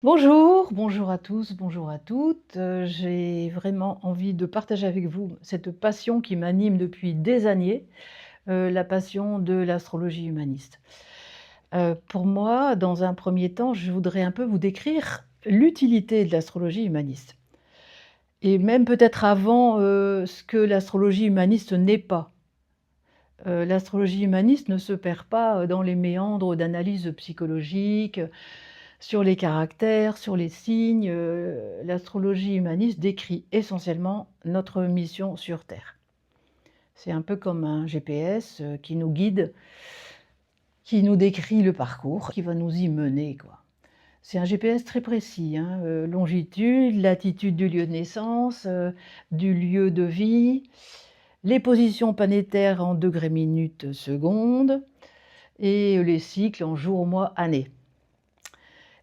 Bonjour à tous, bonjour à toutes. J'ai vraiment envie de partager avec vous cette passion qui m'anime depuis des années, la passion de l'astrologie humaniste. Pour moi, dans un premier temps, je voudrais un peu vous décrire l'utilité de l'astrologie humaniste et même peut-être avant, ce que l'astrologie humaniste n'est pas. L'astrologie humaniste ne se perd pas, dans les méandres d'analyse psychologique, sur les caractères, sur les signes. L'astrologie humaniste décrit essentiellement notre mission sur Terre. C'est un peu comme un GPS, qui nous guide, qui nous décrit le parcours, qui va nous y mener, quoi. C'est un GPS très précis, hein, longitude, latitude du lieu de naissance, du lieu de vie, les positions planétaires en degrés, minutes, secondes et les cycles en jours, mois, années.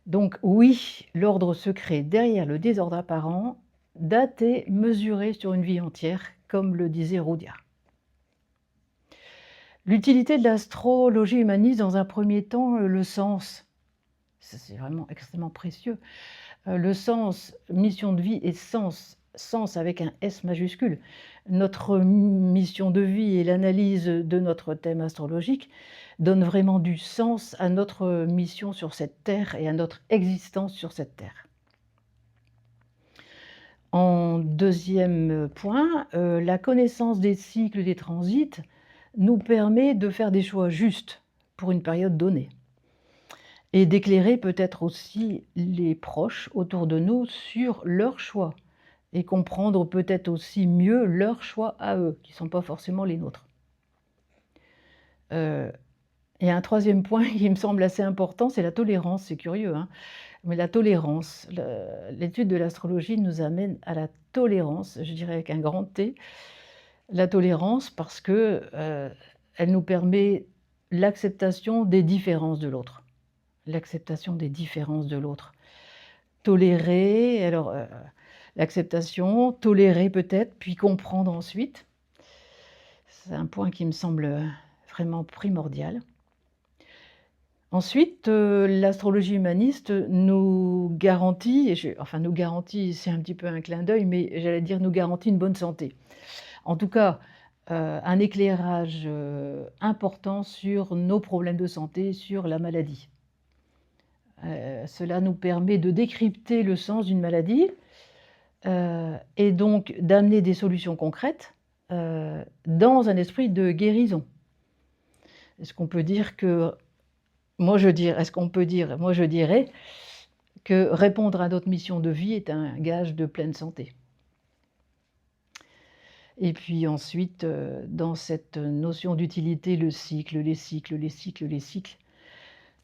Donc oui, l'ordre secret derrière le désordre apparent, daté, mesuré sur une vie entière, comme le disait Roudia. L'utilité de l'astrologie humaniste, dans un premier temps, le sens. Ça, c'est vraiment extrêmement précieux. Le sens, mission de vie et sens, sens avec un S majuscule. Notre mission de vie et l'analyse de notre thème astrologique donnent vraiment du sens à notre mission sur cette terre et à notre existence sur cette terre. En deuxième point, la connaissance des cycles des transits nous permet de faire des choix justes pour une période donnée et d'éclairer peut-être aussi les proches autour de nous sur leurs choix et comprendre peut-être aussi mieux leurs choix à eux, qui ne sont pas forcément les nôtres. Et un troisième point qui me semble assez important, c'est la tolérance. C'est curieux, hein, mais la tolérance. L'étude de l'astrologie nous amène à la tolérance, je dirais avec un grand T. La tolérance parce que, elle nous permet l'acceptation des différences de l'autre. L'acceptation des différences de l'autre. Tolérer, alors, l'acceptation, tolérer peut-être, puis comprendre ensuite. C'est un point qui me semble, vraiment primordial. Ensuite, l'astrologie humaniste nous garantit, nous garantit, c'est un petit peu un clin d'œil, mais j'allais dire nous garantit une bonne santé. En tout cas, un éclairage, important sur nos problèmes de santé, sur la maladie. Cela nous permet de décrypter le sens d'une maladie, et donc d'amener des solutions concrètes, dans un esprit de guérison. Est-ce qu'on peut dire que moi je dirais que répondre à notre mission de vie est un gage de pleine santé. Et puis ensuite, dans cette notion d'utilité, le cycle, les cycles, les cycles, les cycles.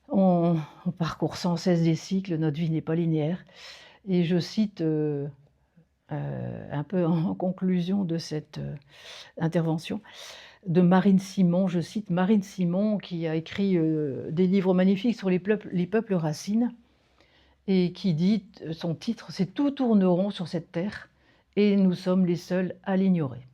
On parcourt sans cesse des cycles, notre vie n'est pas linéaire. Et je cite, un peu en conclusion de cette, intervention, de Marine Simon. Je cite Marine Simon qui a écrit, des livres magnifiques sur les peuples racines et qui dit, son titre, c'est « Tout tourne rond sur cette terre et nous sommes les seuls à l'ignorer ».